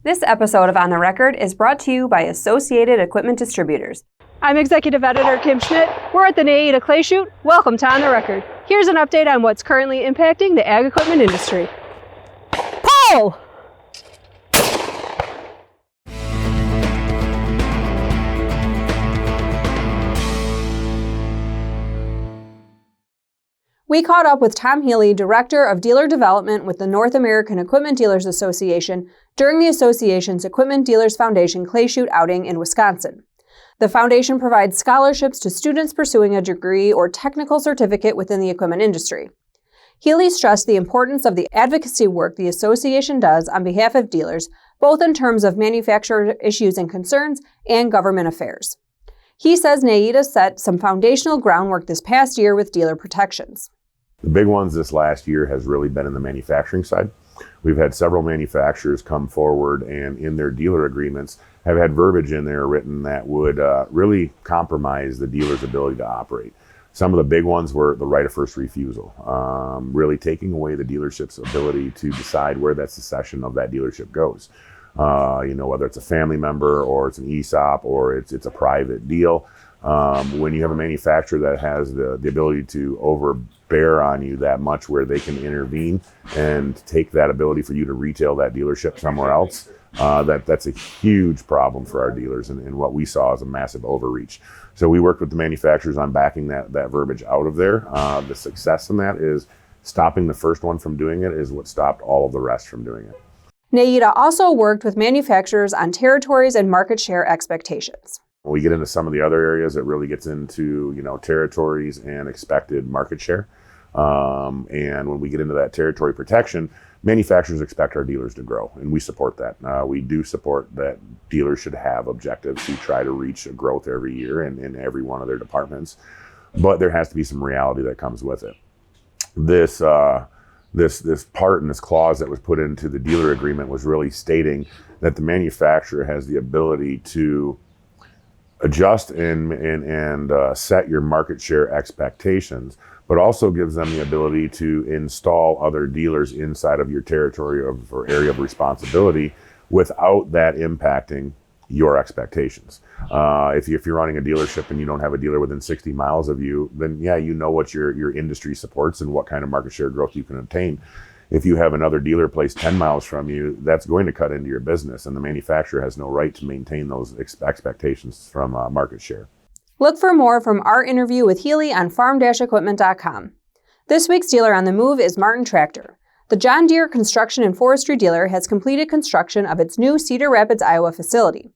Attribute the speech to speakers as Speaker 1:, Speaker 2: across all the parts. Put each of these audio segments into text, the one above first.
Speaker 1: This episode of On the Record is brought to you by Associated Equipment Distributors.
Speaker 2: I'm Executive Editor Kim Schmidt. We're at the NAEDA Clay Shoot. Welcome to On the Record. Here's an update on what's currently impacting the ag equipment industry. Pull!
Speaker 1: We caught up with Tom Healy, Director of Dealer Development with the North American Equipment Dealers Association, during the association's Equipment Dealers Foundation Clay Shoot outing in Wisconsin. The foundation provides scholarships to students pursuing a degree or technical certificate within the equipment industry. Healy stressed the importance of the advocacy work the association does on behalf of dealers, both in terms of manufacturer issues and concerns and government affairs. He says NAEDA set some foundational groundwork this past year with dealer protections.
Speaker 3: The big ones this last year has really been in the manufacturing side. We've had several manufacturers come forward and in their dealer agreements have had verbiage in there written that would really compromise the dealer's ability to operate. Some of the big ones were the right of first refusal, really taking away the dealership's ability to decide where that succession of that dealership goes. Whether it's a family member or it's an ESOP or it's a private deal. When you have a manufacturer that has the ability to overbear on you that much where they can intervene and take that ability for you to retail that dealership somewhere else, that's a huge problem for our dealers and what we saw as a massive overreach. So we worked with the manufacturers on backing that verbiage out of there. The success in that is stopping the first one from doing it is what stopped all of the rest from doing it.
Speaker 1: NAEDA also worked with manufacturers on territories and market share expectations.
Speaker 3: We get into some of the other areas, it really gets into, territories and expected market share. And when we get into that territory protection, manufacturers expect our dealers to grow, and we support that. We do support that dealers should have objectives to try to reach a growth every year in every one of their departments. But there has to be some reality that comes with it. This part and this clause that was put into the dealer agreement was really stating that the manufacturer has the ability to adjust and set your market share expectations, but also gives them the ability to install other dealers inside of your territory or area of responsibility without that impacting your expectations. If you're running a dealership and you don't have a dealer within 60 miles of you, then yeah, you know what your industry supports and what kind of market share growth you can obtain. If you have another dealer placed 10 miles from you, that's going to cut into your business, and the manufacturer has no right to maintain those expectations from market share.
Speaker 1: Look for more from our interview with Healy on farm-equipment.com. This week's dealer on the move is Martin Tractor. The John Deere Construction and Forestry dealer has completed construction of its new Cedar Rapids, Iowa facility.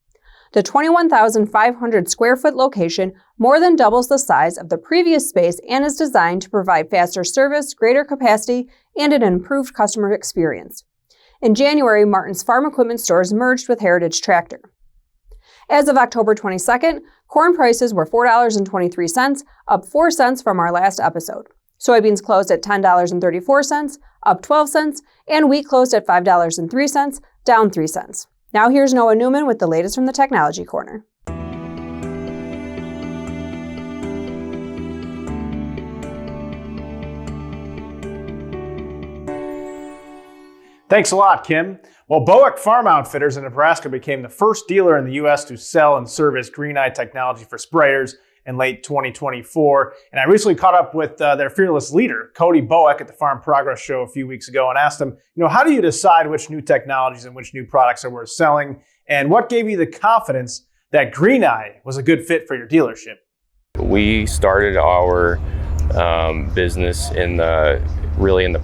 Speaker 1: The 21,500 square foot location more than doubles the size of the previous space and is designed to provide faster service, greater capacity, and an improved customer experience. In January, Martin's farm equipment stores merged with Heritage Tractor. As of October 22nd, corn prices were $4.23, up 4 cents from our last episode. Soybeans closed at $10.34, up 12 cents, and wheat closed at $5.03, down 3 cents. Now here's Noah Newman with the latest from the Technology Corner.
Speaker 4: Thanks a lot, Kim. Well, Boeck Farm Outfitters in Nebraska became the first dealer in the U.S. to sell and service Green-Eye technology for sprayers in late 2024. And I recently caught up with their fearless leader, Cody Boeck, at the Farm Progress Show a few weeks ago and asked him, how do you decide which new technologies and which new products are worth selling? And what gave you the confidence that Green-Eye was a good fit for your dealership?
Speaker 5: We started our business in the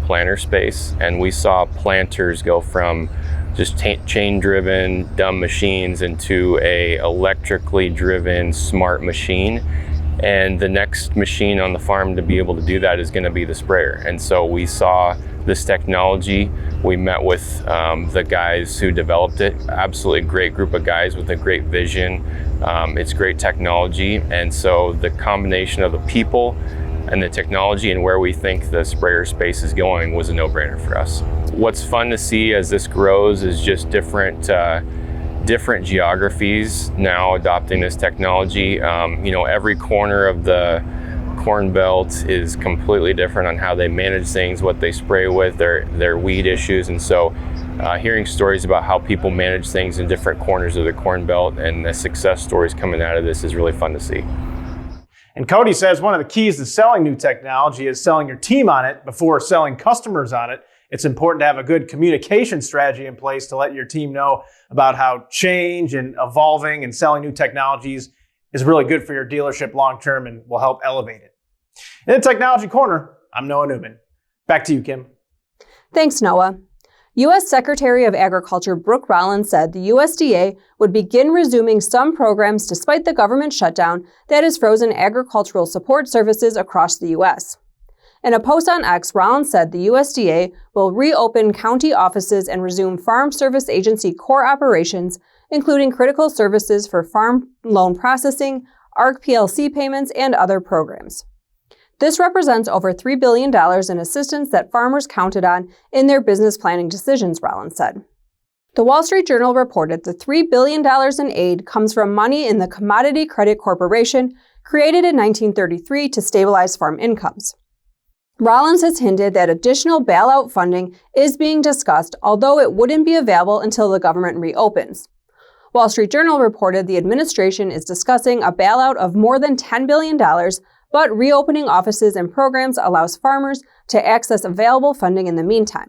Speaker 5: planter space, and we saw planters go from just chain-driven dumb machines into a electrically driven smart machine, and the next machine on the farm to be able to do that is going to be the sprayer. And so we saw this technology. We met with the guys who developed it. Absolutely great group of guys with a great vision. It's great technology, and so the combination of the people and the technology and where we think the sprayer space is going was a no-brainer for us. What's fun to see as this grows is just different geographies now adopting this technology. Every corner of the Corn Belt is completely different on how they manage things, what they spray with, their weed issues. And so hearing stories about how people manage things in different corners of the Corn Belt and the success stories coming out of this is really fun to see.
Speaker 4: And Cody says one of the keys to selling new technology is selling your team on it before selling customers on it. It's important to have a good communication strategy in place to let your team know about how change and evolving and selling new technologies is really good for your dealership long-term and will help elevate it. In the Technology Corner, I'm Noah Newman. Back to you, Kim.
Speaker 1: Thanks, Noah. U.S. Secretary of Agriculture Brooke Rollins said the USDA would begin resuming some programs despite the government shutdown that has frozen agricultural support services across the U.S. In a post on X, Rollins said the USDA will reopen county offices and resume Farm Service Agency core operations, including critical services for farm loan processing, ARC PLC payments, and other programs. This represents over $3 billion in assistance that farmers counted on in their business planning decisions, Rollins said. The Wall Street Journal reported the $3 billion in aid comes from money in the Commodity Credit Corporation, created in 1933 to stabilize farm incomes. Rollins has hinted that additional bailout funding is being discussed, although it wouldn't be available until the government reopens. Wall Street Journal reported the administration is discussing a bailout of more than $10 billion, but reopening offices and programs allows farmers to access available funding in the meantime.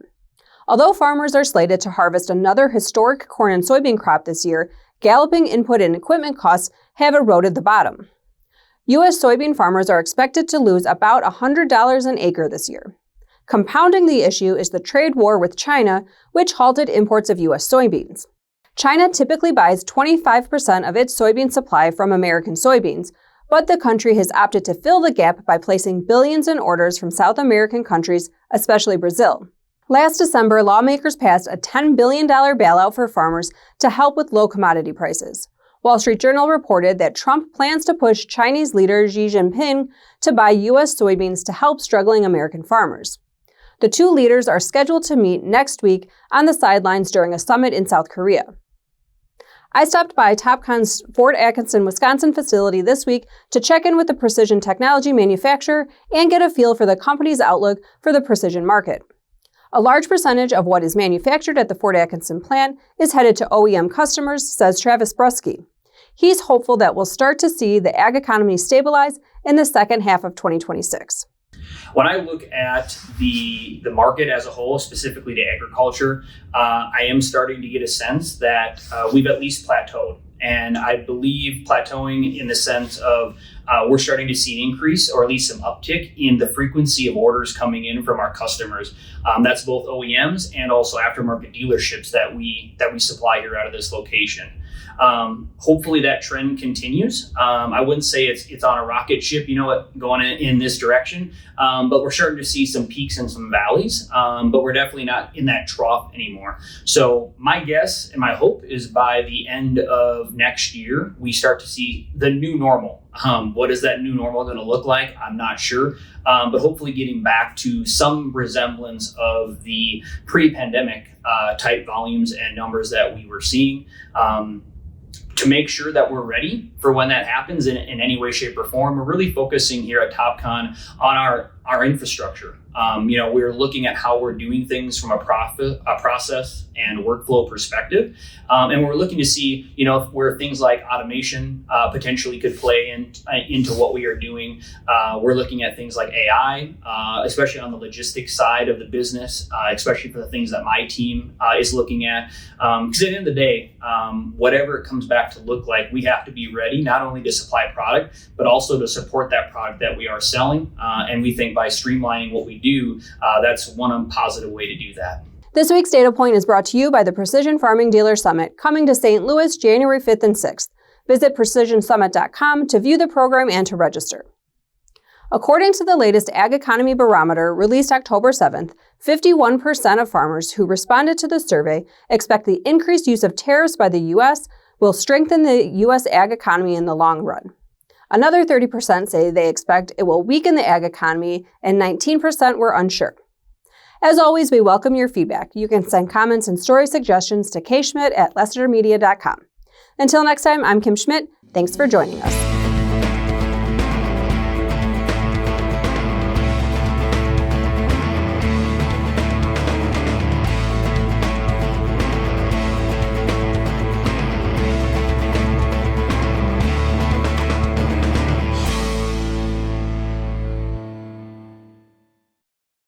Speaker 1: Although farmers are slated to harvest another historic corn and soybean crop this year, galloping input and equipment costs have eroded the bottom. U.S. soybean farmers are expected to lose about $100 an acre this year. Compounding the issue is the trade war with China, which halted imports of U.S. soybeans. China typically buys 25% of its soybean supply from American soybeans, but the country has opted to fill the gap by placing billions in orders from South American countries, especially Brazil. Last December, lawmakers passed a $10 billion bailout for farmers to help with low commodity prices. Wall Street Journal reported that Trump plans to push Chinese leader Xi Jinping to buy U.S. soybeans to help struggling American farmers. The two leaders are scheduled to meet next week on the sidelines during a summit in South Korea. I stopped by Topcon's Fort Atkinson, Wisconsin facility this week to check in with the precision technology manufacturer and get a feel for the company's outlook for the precision market. A large percentage of what is manufactured at the Fort Atkinson plant is headed to OEM customers, says Travis Brusky. He's hopeful that we'll start to see the ag economy stabilize in the second half of 2026.
Speaker 6: When I look at the market as a whole, specifically to agriculture, I am starting to get a sense that we've at least plateaued. And I believe plateauing in the sense of we're starting to see an increase or at least some uptick in the frequency of orders coming in from our customers. That's both OEMs and also aftermarket dealerships that we supply here out of this location. Hopefully that trend continues. I wouldn't say it's on a rocket ship, going in this direction, but we're starting to see some peaks and some valleys, but we're definitely not in that trough anymore. So my guess and my hope is by the end of next year, we start to see the new normal. What is that new normal going to look like? I'm not sure, but hopefully getting back to some resemblance of the pre-pandemic type volumes and numbers that we were seeing. To make sure that we're ready for when that happens in any way, shape, or form, we're really focusing here at Topcon on our infrastructure. We're looking at how we're doing things from a process and workflow perspective. And we're looking to see, where things like automation potentially could play into what we are doing. We're looking at things like AI, especially on the logistics side of the business, especially for the things that my team is looking at. Because at the end of the day, whatever it comes back to look like, we have to be ready not only to supply product, but also to support that product that we are selling. And we think by streamlining what we do, that's one positive way to do that.
Speaker 1: This week's DataPoint is brought to you by the Precision Farming Dealer Summit, coming to St. Louis January 5th and 6th. Visit precisionsummit.com to view the program and to register. According to the latest Ag Economy Barometer released October 7th, 51% of farmers who responded to the survey expect the increased use of tariffs by the U.S. will strengthen the U.S. ag economy in the long run. Another 30% say they expect it will weaken the ag economy, and 19% were unsure. As always, we welcome your feedback. You can send comments and story suggestions to kschmidt@lessitermedia.com. Until next time, I'm Kim Schmidt. Thanks for joining us.